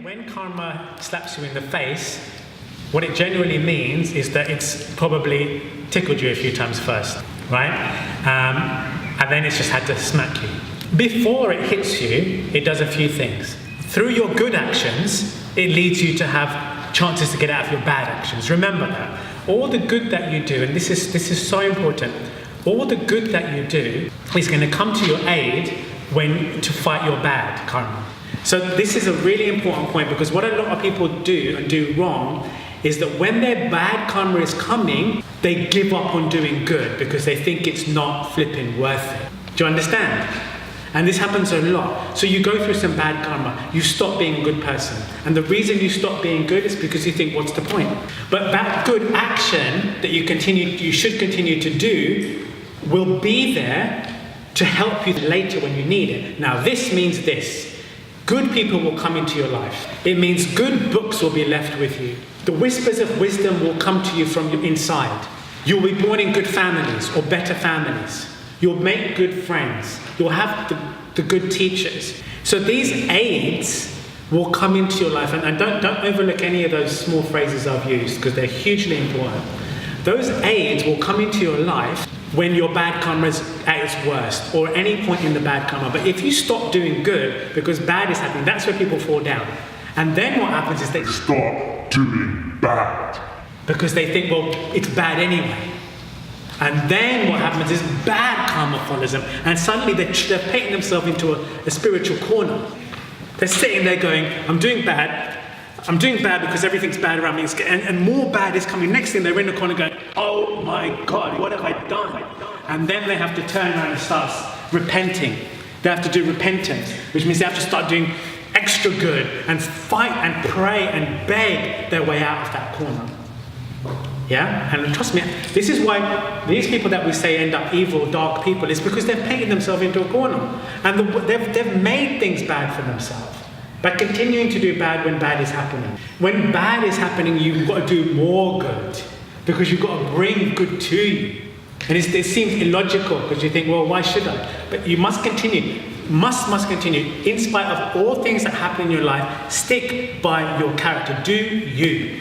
When karma slaps you in the face, what it generally means is that it's probably tickled you a few times first, right? And then it's just had to smack you. Before it hits you, it does a few things. Through your good actions, it leads you to have chances to get out of your bad actions. Remember that. All the good that you do, and this is so important, all the good that you do is going to come to your aid to fight your bad karma. So this is a really important point, because what a lot of people do and do wrong is that when their bad karma is coming, they give up on doing good because they think it's not flipping worth it. Do you understand? And this happens a lot. So you go through some bad karma, you stop being a good person. And the reason you stop being good is because you think, what's the point? But that good action that you should continue to do will be there to help you later when you need it. Now this means this. Good people will come into your life. It means good books will be left with you. The whispers of wisdom will come to you from your inside. You'll be born in good families or better families. You'll make good friends. You'll have the good teachers. So these aids will come into your life. And don't overlook any of those small phrases I've used, because they're hugely important. Those aids will come into your life when your bad karma is at its worst, or any point in the bad karma. But if you stop doing good because bad is happening, that's where people fall down. And then what happens is they stop doing bad. Because they think, well, it's bad anyway. And then what happens is bad karma follows them. And suddenly they're painting themselves into a spiritual corner. They're sitting there going, I'm doing bad because everything's bad around me. And more bad is coming. Next thing, they're in the corner going, oh my God, what have I done? And then they have to turn around and start repenting. They have to do repentance, which means they have to start doing extra good and fight and pray and beg their way out of that corner. Yeah? And trust me, this is why these people that we say end up evil, dark people, is because they've painted themselves into a corner. And they've made things bad for themselves by continuing to do bad when bad is happening. When bad is happening, you've got to do more good, because you've got to bring good to you. And it seems illogical, because you think, well, why should I? But you must continue. Must continue. In spite of all things that happen in your life, stick by your character. Do you.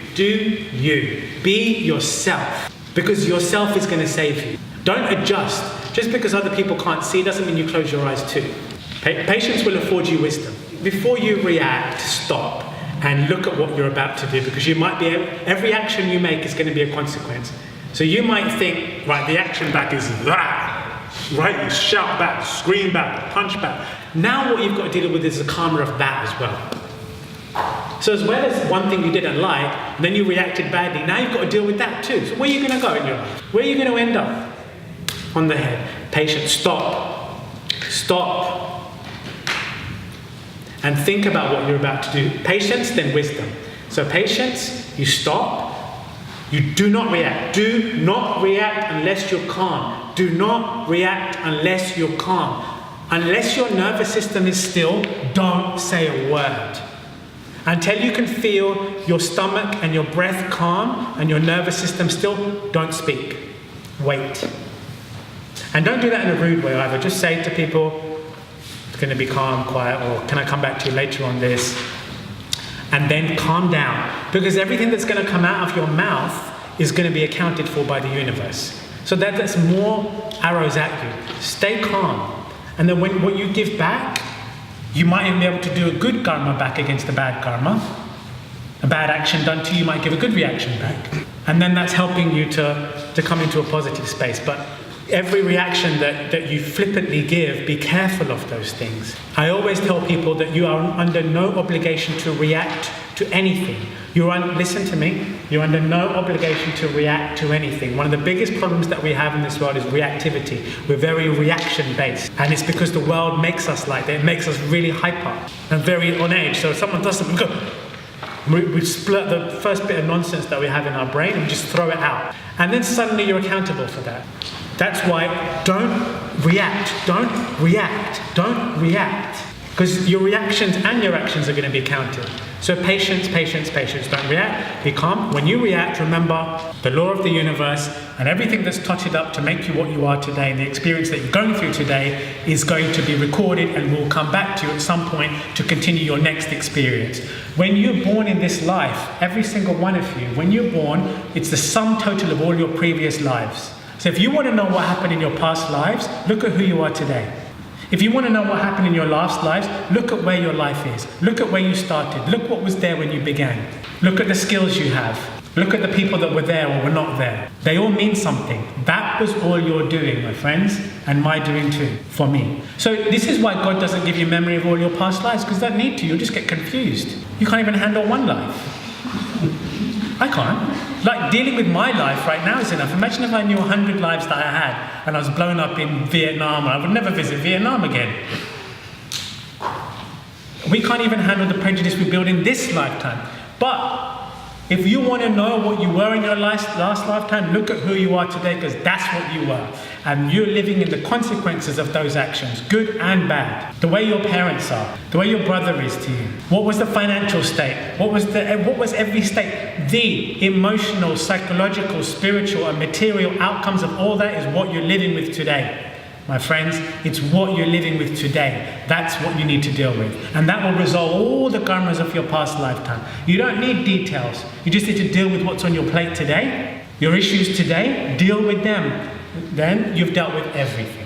Be yourself. Because yourself is going to save you. Don't adjust. Just because other people can't see doesn't mean you close your eyes too. Patience will afford you wisdom. Before you react, stop and look at what you're about to do, because every action you make is going to be a consequence. So you might think, right, the action back is that, right? You shout back, scream back, punch back. Now what you've got to deal with is the karma of that as well. So as well as one thing you didn't like, and then you reacted badly, now you've got to deal with that too. So where are you going to go in your life? Where are you going to end up? On the head. Patience, stop. And think about what you're about to do. Patience, then wisdom. So patience, you stop. You do not react. Do not react unless you're calm. Do not react unless you're calm. Unless your nervous system is still, don't say a word. Until you can feel your stomach and your breath calm and your nervous system still, don't speak. Wait. And don't do that in a rude way either. Just say to people, it's going to be calm, quiet, or can I come back to you later on this? And then calm down. Because everything that's going to come out of your mouth is going to be accounted for by the universe. So that's more arrows at you. Stay calm. And then when what you give back, you might even be able to do a good karma back against the bad karma. A bad action done to you might give a good reaction back. And then that's helping you to come into a positive space. But every reaction that you flippantly give, be careful of those things. I always tell people that you are under no obligation to react to anything. Listen to me, you're under no obligation to react to anything. One of the biggest problems that we have in this world is reactivity. We're very reaction-based. And it's because the world makes us like that. It makes us really hyper and very on edge. So if someone does something, we split the first bit of nonsense that we have in our brain and we just throw it out. And then suddenly you're accountable for that. That's why don't react. Because your reactions and your actions are going to be counted. So patience, patience, patience. Don't react, be calm. When you react, remember the law of the universe, and everything that's totted up to make you what you are today, and the experience that you're going through today is going to be recorded and will come back to you at some point to continue your next experience. When you're born in this life, every single one of you, when you're born, it's the sum total of all your previous lives. So if you want to know what happened in your past lives, look at who you are today. If you want to know what happened in your last lives, look at where your life is. Look at where you started. Look what was there when you began. Look at the skills you have. Look at the people that were there or were not there. They all mean something. That was all you're doing, my friends, and my doing too, for me. So this is why God doesn't give you memory of all your past lives, because you don't need to. You'll just get confused. You can't even handle one life. I can't. Like, dealing with my life right now is enough. Imagine if I knew 100 lives that I had and I was blown up in Vietnam. I would never visit Vietnam again. We can't even handle the prejudice we build in this lifetime. But if you want to know what you were in your last lifetime, look at who you are today, because that's what you were. And you're living in the consequences of those actions, good and bad. The way your parents are, the way your brother is to you. What was the financial state? What was every state? The emotional, psychological, spiritual, and material outcomes of all that is what you're living with today. My friends, it's what you're living with today. That's what you need to deal with. And that will resolve all the karmas of your past lifetime. You don't need details. You just need to deal with what's on your plate today. Your issues today, deal with them. Then you've dealt with everything.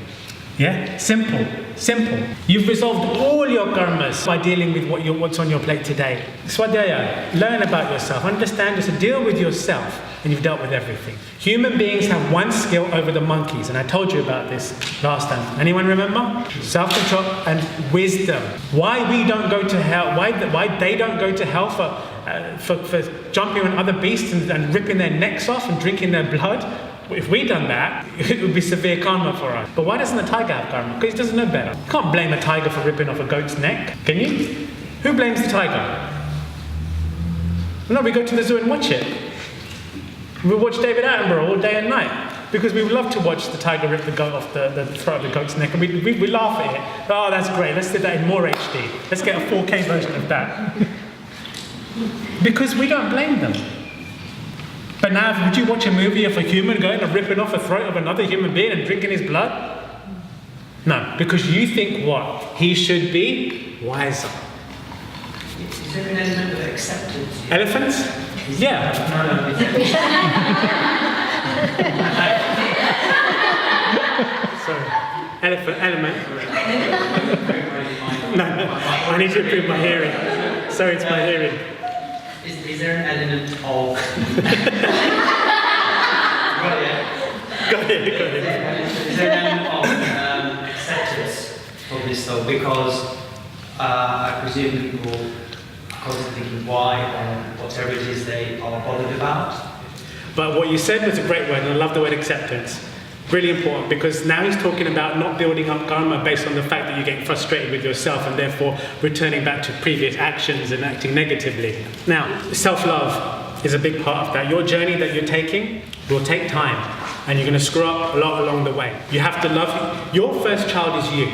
Yeah? Simple. Simple. You've resolved all your karmas by dealing with what's on your plate today. Swadhyaya. Learn about yourself. Understand yourself. Deal with yourself. And you've dealt with everything. Human beings have one skill over the monkeys, and I told you about this last time. Anyone remember? Self-control and wisdom. Why we don't go to hell? Why they don't go to hell for jumping on other beasts and ripping their necks off and drinking their blood? If we'd done that, it would be severe karma for us. But why doesn't the tiger have karma? Because he doesn't know better. You can't blame a tiger for ripping off a goat's neck, can you? Who blames the tiger? No, we go to the zoo and watch it. We watch David Attenborough all day and night because we love to watch the tiger rip the goat off the throat of the goat's neck, and we laugh at it. Oh, that's great. Let's do that in more HD. Let's get a 4K version of that. Because we don't blame them. But now, would you watch a movie of a human going and ripping off the throat of another human being and drinking his blood? No, because you think what? He should be wiser. Is there an element of acceptance? Elephants? Yeah. Sorry. Element. No, I need to improve my hearing. Sorry, it's my hearing. Is there an element of... Go ahead. Is there an element of acceptance of this though? Because I presume people are constantly thinking why and whatever it is they are bothered about. But what you said was a great word, and I love the word acceptance. Really important, because now he's talking about not building up karma based on the fact that you're getting frustrated with yourself and therefore returning back to previous actions and acting negatively. Now, self-love is a big part of that. Your journey that you're taking will take time, and you're going to screw up a lot along the way. You have to love. Your first child is you.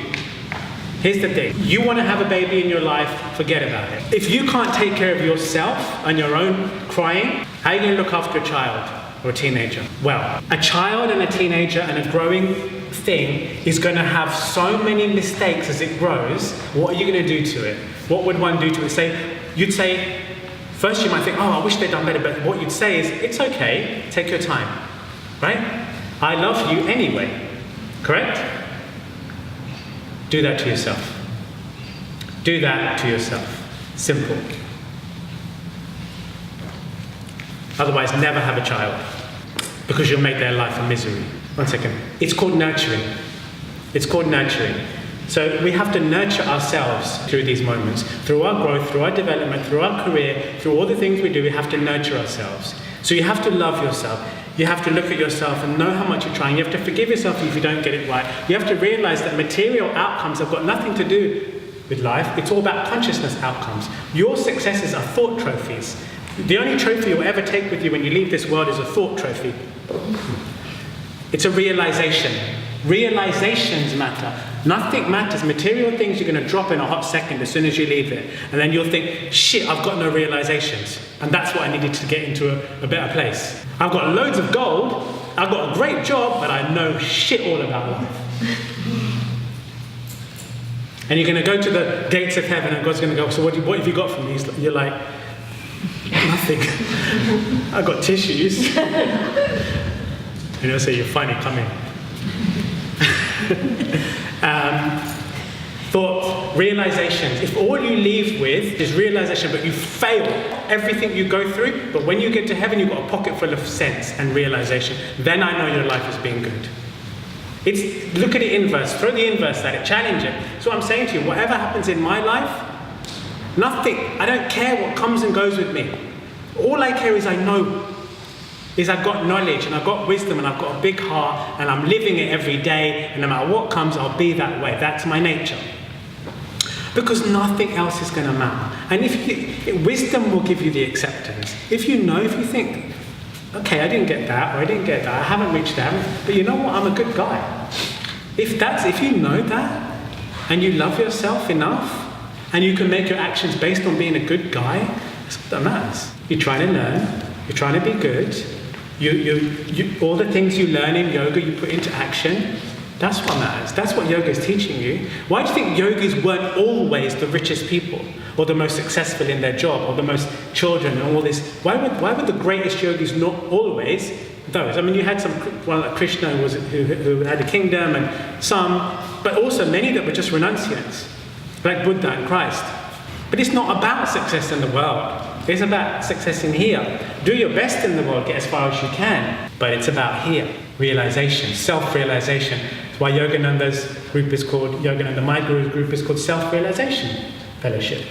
Here's the thing. You want to have a baby in your life, forget about it. If you can't take care of yourself and your own crying, how are you going to look after a child or a teenager? Well, a child and a teenager and a growing thing is going to have so many mistakes as it grows. What are you going to do to it? What would one do to it? You'd say, first you might think, oh, I wish they'd done better, but what you'd say is, it's okay, take your time, right? I love you anyway, correct? Do that to yourself. Do that to yourself. Simple. Otherwise, never have a child, because you'll make their life a misery. 1 second. It's called nurturing. It's called nurturing. So we have to nurture ourselves through these moments. Through our growth, through our development, through our career, through all the things we do, we have to nurture ourselves. So you have to love yourself. You have to look at yourself and know how much you're trying. You have to forgive yourself if you don't get it right. You have to realize that material outcomes have got nothing to do with life. It's all about consciousness outcomes. Your successes are thought trophies. The only trophy you'll ever take with you when you leave this world is a thought trophy. It's a realization. Realizations matter. Nothing matters. Material things you're going to drop in a hot second as soon as you leave it. And then you'll think, shit, I've got no realizations. And that's what I needed to get into a better place. I've got loads of gold, I've got a great job, but I know shit all about life. And you're going to go to the gates of heaven and God's going to go, so what have you got for me? You're like, nothing. I've got tissues. And he'll say, you're finally coming. For realizations, if all you leave with is realization, but you fail everything you go through, but when you get to heaven, you've got a pocket full of sense and realization, then I know your life has been good. Look at the inverse, throw the inverse at it, challenge it. So what I'm saying to you, whatever happens in my life, nothing, I don't care what comes and goes with me. All I care is I know, is I've got knowledge and I've got wisdom and I've got a big heart and I'm living it every day, and no matter what comes, I'll be that way. That's my nature. Because nothing else is going to matter. And wisdom will give you the acceptance. If you think, okay, I didn't get that, or I didn't get that, I haven't reached that, but you know what, I'm a good guy. If you know that, and you love yourself enough, and you can make your actions based on being a good guy, that's what that matters. You're trying to learn, you're trying to be good, all the things you learn in yoga, you put into action. That's what matters. That's what yoga is teaching you. Why do you think yogis weren't always the richest people, or the most successful in their job, or the most children, and all this? Why were the greatest yogis not always those? I mean, you had like Krishna who had a kingdom, and some, but also many that were just renunciants, like Buddha and Christ. But it's not about success in the world. It's about success in here. Do your best in the world, get as far as you can. But it's about here. Realization, self-realization. That's why Yogananda's group is called, Yogananda, my group is called Self-Realization Fellowship.